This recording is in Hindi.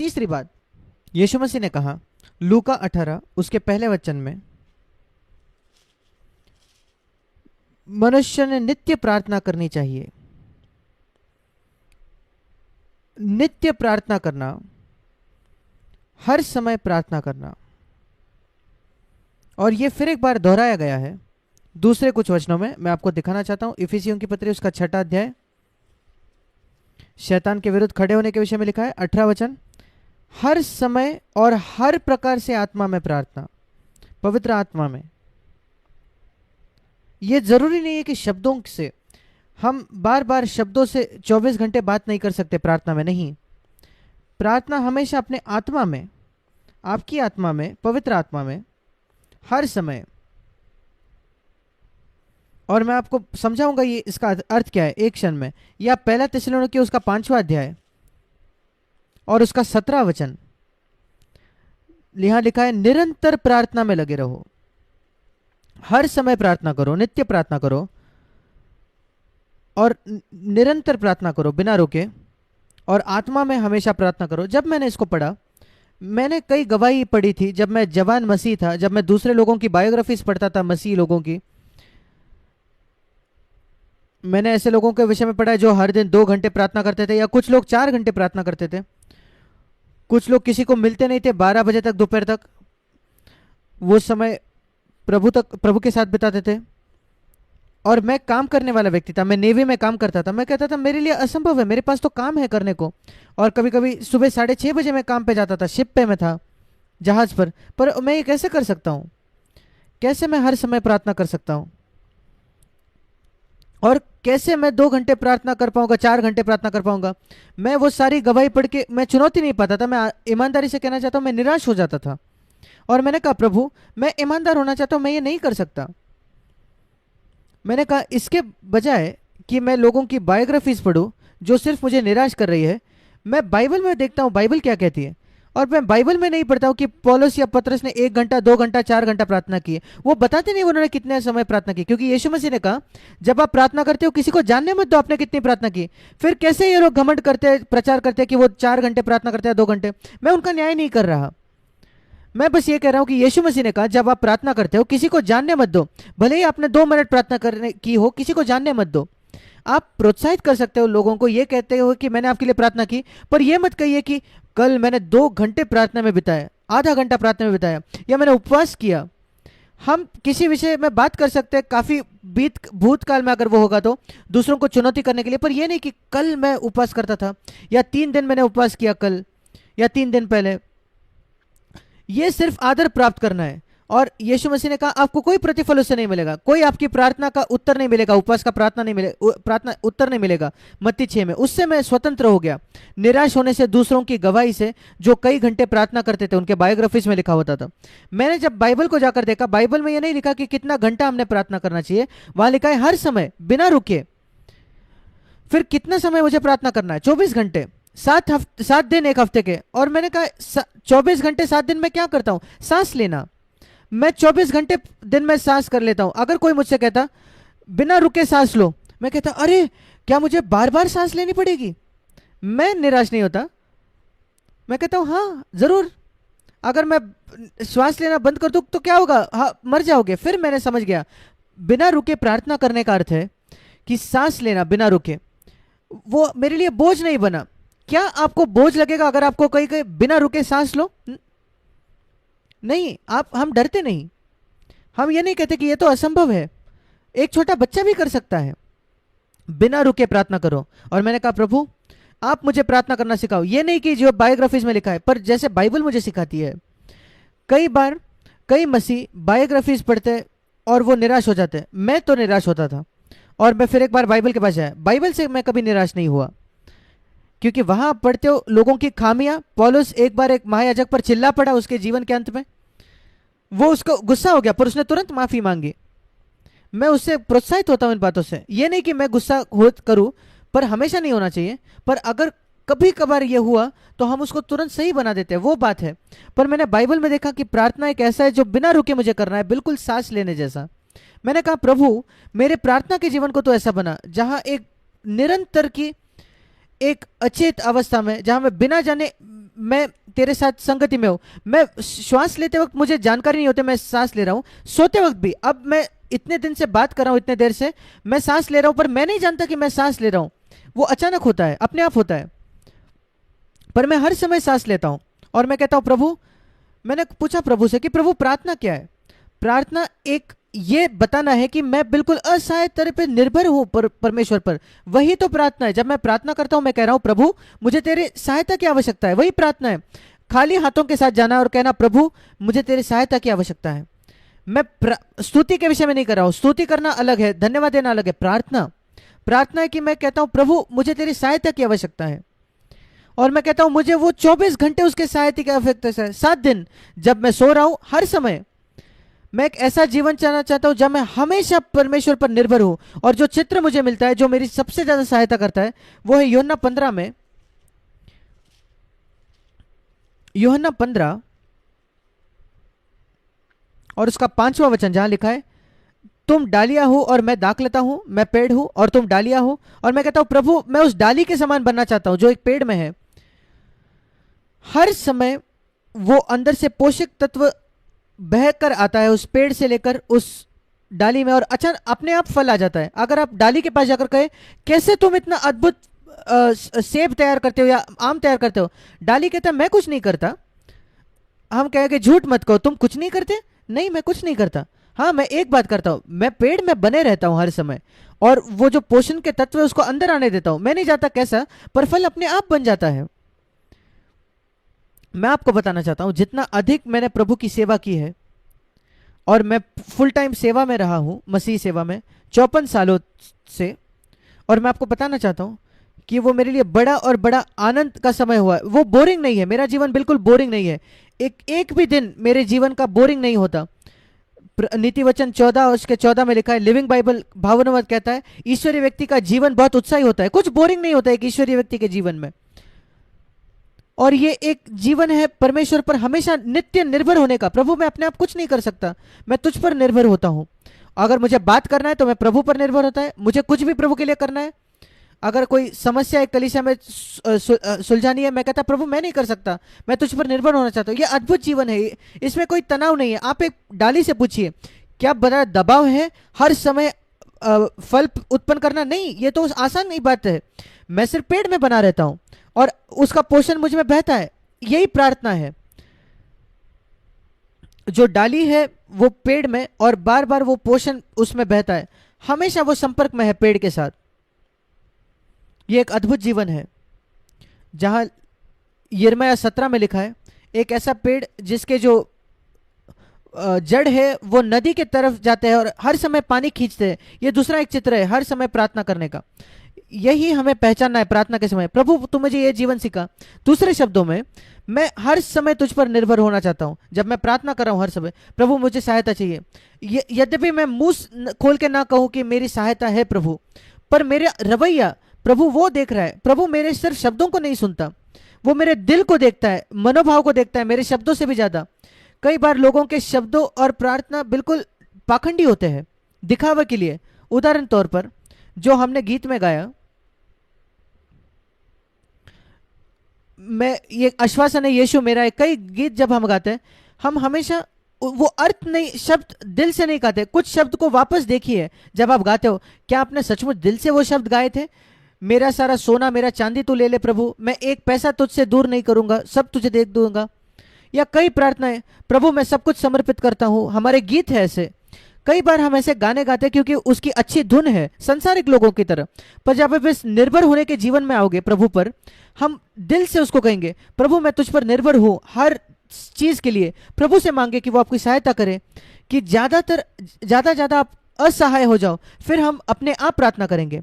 तीसरी बात, यीशु मसीह ने कहा लूका 18 उसके पहले वचन में, मनुष्य ने नित्य प्रार्थना करनी चाहिए। नित्य प्रार्थना करना, हर समय प्रार्थना करना। और ये फिर एक बार दोहराया गया है दूसरे कुछ वचनों में। मैं आपको दिखाना चाहता हूं, इफिसियों की पत्री उसका 6वां अध्याय, शैतान के विरुद्ध खड़े होने के विषय में लिखा है 18 वचन, हर समय और हर प्रकार से आत्मा में प्रार्थना, पवित्र आत्मा में। यह जरूरी नहीं है कि शब्दों से, हम बार बार शब्दों से 24 घंटे बात नहीं कर सकते प्रार्थना में, नहीं। प्रार्थना हमेशा अपने आत्मा में, आपकी आत्मा में, पवित्र आत्मा में, हर समय। और मैं आपको समझाऊंगा ये इसका अर्थ क्या है एक क्षण में। या पहला थिस्सलुनीके उसका 5वां अध्याय और उसका 17वां वचन, यहां लिखा है निरंतर प्रार्थना में लगे रहो, हर समय प्रार्थना करो, नित्य प्रार्थना करो और निरंतर प्रार्थना करो बिना रुके, और आत्मा में हमेशा प्रार्थना करो। जब मैंने इसको पढ़ा, मैंने कई गवाही पढ़ी थी जब मैं जवान मसीह था, जब मैं दूसरे लोगों की बायोग्राफीज पढ़ता था, मसीह लोगों की। मैंने ऐसे लोगों के विषय में पढ़ा है जो हर दिन 2 घंटे प्रार्थना करते थे, या कुछ लोग 4 घंटे प्रार्थना करते थे। कुछ लोग किसी को मिलते नहीं थे, 12 बजे तक, दोपहर तक वो समय प्रभु के साथ बिताते थे। और मैं काम करने वाला व्यक्ति था, मैं नेवी में काम करता था। मैं कहता था मेरे लिए असंभव है, मेरे पास तो काम है करने को। और कभी कभी सुबह 6:30 बजे मैं काम पे जाता था, शिप पे मैं था, जहाज पर मैं ये कैसे कर सकता हूँ? कैसे मैं हर समय प्रार्थना कर सकता हूँ? और कैसे मैं 2 घंटे प्रार्थना कर पाऊंगा, 4 घंटे प्रार्थना कर पाऊंगा? मैं वो सारी गवाही पढ़ के मैं चुनौती नहीं पाता था। मैं ईमानदारी से कहना चाहता हूँ, मैं निराश हो जाता था। और मैंने कहा प्रभु, मैं ईमानदार होना चाहता हूँ, मैं ये नहीं कर सकता। मैंने कहा इसके बजाय कि मैं लोगों की बायोग्राफीज पढूं जो सिर्फ मुझे निराश कर रही है, मैं बाइबल में देखता हूँ बाइबल क्या कहती है। और मैं बाइबल में नहीं पढ़ता हूँ कि पौलुस या पतरस ने 1 घंटा, 2 घंटा, 4 घंटा प्रार्थना की है। वो बताते नहीं उन्होंने कितने समय प्रार्थना की, क्योंकि यीशु मसीह ने कहा जब आप प्रार्थना करते हो किसी को जानने मत दो आपने कितनी प्रार्थना की। फिर कैसे ये लोग घमंड करते हैं, प्रचार करते हैं कि वो 4 घंटे प्रार्थना करते हैं, 2 घंटे। मैं उनका न्याय नहीं कर रहा, मैं बस ये कह रहा हूं कि यीशु मसीह ने कहा जब आप प्रार्थना करते हो किसी को जानने मत दो। भले ही आपने 2 मिनट प्रार्थना करने की हो, किसी को जानने मत दो। आप प्रोत्साहित कर सकते हो लोगों को, ये कहते हो कि मैंने आपके लिए प्रार्थना की, पर यह मत कहिए कि कल मैंने 2 घंटे प्रार्थना में बिताया, आधा घंटा प्रार्थना में बिताया, या मैंने उपवास किया। हम किसी विषय में बात कर सकते हैं काफी भूतकाल में, अगर वो होगा तो दूसरों को चुनौती करने के लिए, पर यह नहीं कि कल मैं उपवास करता था, या 3 दिन मैंने उपवास किया कल, या 3 दिन पहले। ये सिर्फ आदर प्राप्त करना है। और यीशु मसीह ने कहा आपको कोई प्रतिफल उससे नहीं मिलेगा, कोई आपकी प्रार्थना का उत्तर नहीं मिलेगा, उपवास का प्रार्थना नहीं मिलेगा, प्रार्थना उत्तर नहीं मिलेगा। मत्ती 6 में उससे मैं स्वतंत्र हो गया, निराश होने से, दूसरों की गवाही से, जो कई घंटे प्रार्थना करते थे, उनके बायोग्राफीज में लिखा होता था। मैंने जब बाइबल को जाकर देखा, बाइबल में यह नहीं लिखा कि कितना घंटा हमने प्रार्थना करना चाहिए, वहां लिखा है हर समय बिना रुके। फिर कितना समय मुझे प्रार्थना करना है? 24 घंटे, 7 दिन 1 हफ्ते के। और मैंने कहा 24 घंटे 7 दिन में क्या करता हूं? सांस लेना। मैं 24 घंटे दिन में सांस कर लेता हूं। अगर कोई मुझसे कहता बिना रुके सांस लो, मैं कहता अरे क्या मुझे बार बार सांस लेनी पड़ेगी? मैं निराश नहीं होता, मैं कहता हूं हाँ जरूर, अगर मैं श्वास लेना बंद कर दूं तो क्या होगा? हाँ, मर जाओगे। फिर मैंने समझ गया बिना रुके प्रार्थना करने का अर्थ है कि सांस लेना बिना रुके। वो मेरे लिए बोझ नहीं बना। क्या आपको बोझ लगेगा अगर आपको कहीं कहीं बिना रुके सांस लो? नहीं, हम डरते नहीं, हम ये नहीं कहते कि ये तो असंभव है, एक छोटा बच्चा भी कर सकता है। बिना रुके प्रार्थना करो। और मैंने कहा प्रभु आप मुझे प्रार्थना करना सिखाओ, ये नहीं कि जो बायोग्राफीज में लिखा है, पर जैसे बाइबल मुझे सिखाती है। कई बार कई मसीह बायोग्राफीज पढ़ते और वो निराश हो जाते, मैं तो निराश होता था। और मैं फिर एक बार बाइबल के पास आया, बाइबल से मैं कभी निराश नहीं हुआ, क्योंकि वहां पढ़ते हो लोगों की खामियां। पौलुस एक बार एक महायाजक पर चिल्ला पड़ा उसके जीवन के अंत में, वो उसको गुस्सा हो गया, पर उसने तुरंत माफी मांगी। मैं उससे प्रोत्साहित होता हूं इन बातों से। ये नहीं कि मैं गुस्सा करूं, पर हमेशा नहीं होना चाहिए। पर अगर कभी कभार ये हुआ तो हम उसको तुरंत सही बना देते हैं, वो बात है। पर मैंने बाइबल में देखा कि प्रार्थना एक ऐसा है जो बिना रुके मुझे करना है, बिल्कुल सांस लेने जैसा। मैंने कहा प्रभु मेरे प्रार्थना के जीवन को तो ऐसा बना जहां एक निरंतर की एक अचेत अवस्था में, जहां मैं बिना जाने मैं तेरे साथ संगति में हूँ। मैं श्वास लेते वक्त मुझे जानकारी नहीं होती मैं सांस ले रहा हूँ, सोते वक्त भी। अब मैं इतने दिन से बात कर रहा हूँ, इतने देर से मैं सांस ले रहा हूँ, पर मैं नहीं जानता कि मैं सांस ले रहा हूँ। वो अचानक होता है, अपने आप होता है, पर मैं हर समय सांस लेता हूँ। और मैं कहता हूँ प्रभु, मैंने पूछा प्रभु से कि प्रभु प्रार्थना क्या है? प्रार्थना एक ये बताना है कि मैं बिल्कुल असहाय तरह पे निर्भर हूं परमेश्वर पर। वही तो प्रार्थना है। जब मैं प्रार्थना करता हूं मैं कह रहा हूं प्रभु मुझे तेरे सहायता की आवश्यकता है, वही प्रार्थना है। खाली हाथों के साथ जाना और कहना प्रभु मुझे तेरी सहायता की आवश्यकता है। मैं स्तुति के विषय में नहीं कर रहा हूं, स्तुति करना अलग है, धन्यवाद देना अलग है। प्रार्थना है कि मैं कहता हूं प्रभु मुझे तेरी सहायता की आवश्यकता है, और मैं कहता हूं मुझे वो 24 घंटे उसके सहायता की आवश्यकता है। 7 दिन जब मैं सो रहा हूं, हर समय मैं एक ऐसा जीवन चलाना चाहता हूं जब मैं हमेशा परमेश्वर पर निर्भर हूं। और जो चित्र मुझे मिलता है, जो मेरी सबसे ज्यादा सहायता करता है, वो है यूहन्ना 15 में, यूहन्ना 15 और उसका 5वां वचन, जहां लिखा है तुम डालियां हो और मैं दाखलता हूं, मैं पेड़ हूं और तुम डालियां हो। और मैं कहता हूं प्रभु मैं उस डाली के समान बनना चाहता हूं जो एक पेड़ में है। हर समय वो अंदर से पोषक तत्व बह कर आता है उस पेड़ से लेकर उस डाली में, और अचानक अपने आप फल आ जाता है। अगर आप डाली के पास जाकर कहे कैसे तुम इतना अद्भुत सेब तैयार करते हो या आम तैयार करते हो, डाली कहता है मैं कुछ नहीं करता। हम कहेंगे झूठ मत कहो, तुम कुछ नहीं करते। नहीं, मैं कुछ नहीं करता। हाँ, मैं एक बात करता हूं, मैं पेड़ में बने रहता हूं हर समय, और वो जो पोषण के तत्व है उसको अंदर आने देता हूं। मैं नहीं जानता कैसा, पर फल अपने आप बन जाता है। मैं आपको बताना चाहता हूं जितना अधिक मैंने प्रभु की सेवा की है, और मैं फुल टाइम सेवा में रहा हूं, मसीह सेवा में 54 सालों से, और मैं आपको बताना चाहता हूं कि वो मेरे लिए बड़ा और बड़ा आनंद का समय हुआ है। वो बोरिंग नहीं है, मेरा जीवन बिल्कुल बोरिंग नहीं है। एक भी दिन मेरे जीवन का बोरिंग नहीं होता। नीति वचन 14 और उसके 14 में लिखा है, लिविंग बाइबल भावानुवाद कहता है ईश्वरीय व्यक्ति का जीवन बहुत उत्साही होता है। कुछ बोरिंग नहीं होता है एक ईश्वरीय व्यक्ति के जीवन में। और ये एक जीवन है परमेश्वर पर हमेशा नित्य निर्भर होने का। प्रभु मैं अपने आप कुछ नहीं कर सकता, मैं तुझ पर निर्भर होता हूं। अगर मुझे बात करना है तो मैं प्रभु पर निर्भर होता है। मुझे कुछ भी प्रभु के लिए करना है, अगर कोई समस्या एक कलीसिया में सुलझानी है, मैं कहता प्रभु मैं नहीं कर सकता, मैं तुझ पर निर्भर होना चाहता हूँ। ये अद्भुत जीवन है, इसमें कोई तनाव नहीं है। आप एक डाली से पूछिए क्या बड़ा दबाव है हर समय फल उत्पन्न करना? नहीं, ये तो आसान नहीं बात है। मैं सिर्फ पेड़ में बना रहता हूं और उसका पोषण मुझ में बहता है। यही प्रार्थना है। जो डाली है वो पेड़ में, और बार बार वो पोषण उसमें बहता है, हमेशा वो संपर्क में है पेड़ के साथ। ये एक अद्भुत जीवन है जहां यिर्मयाह 17 में लिखा है, एक ऐसा पेड़ जिसके जो जड़ है वो नदी के तरफ जाते हैं और हर समय पानी खींचते हैं। ये दूसरा एक चित्र है हर समय प्रार्थना करने का। यही हमें पहचानना है प्रार्थना के समय। प्रभु तू मुझे ये जीवन सिखा। दूसरे शब्दों में, मैं हर समय तुझ पर निर्भर होना चाहता हूं। जब मैं प्रार्थना कर रहा हूं हर समय, प्रभु मुझे सहायता चाहिए। यद्यपि मैं मुंह खोल के ना कहूं कि मेरी सहायता है प्रभु, पर मेरा रवैया प्रभु वो देख रहा है। प्रभु मेरे सिर्फ शब्दों को नहीं सुनता, वो मेरे दिल को देखता है, मनोभाव को देखता है, मेरे शब्दों से भी ज्यादा। कई बार लोगों के शब्दों और प्रार्थना बिल्कुल पाखंडी होते हैं, दिखावे के लिए। उदाहरण तौर पर जो हमने गीत में गाया, मैं ये आश्वासन है यीशु मेरा है, कई गीत जब हम गाते हैं हम हमेशा वो अर्थ नहीं, शब्द दिल से नहीं गाते। कुछ शब्द को वापस देखिए जब आप गाते हो, क्या आपने सचमुच दिल से वो शब्द गाए थे? मेरा सारा सोना मेरा चांदी तू ले ले प्रभु, मैं एक पैसा तुझसे दूर नहीं करूंगा, सब तुझे दे दूंगा। या कई प्रार्थनाएं, प्रभु मैं सब कुछ समर्पित करता हूं। हमारे गीत है ऐसे। कई बार हम ऐसे गाने गाते हैं क्योंकि उसकी अच्छी धुन है संसारिक लोगों की तरह, पर जब आप इस निर्भर होने के जीवन में आओगे प्रभु पर, हम दिल से उसको कहेंगे प्रभु मैं तुझ पर निर्भर हूं हर चीज के लिए। प्रभु से मांगे कि वो आपकी सहायता करे, कि ज्यादा आप असहाय हो जाओ, फिर हम अपने आप प्रार्थना करेंगे।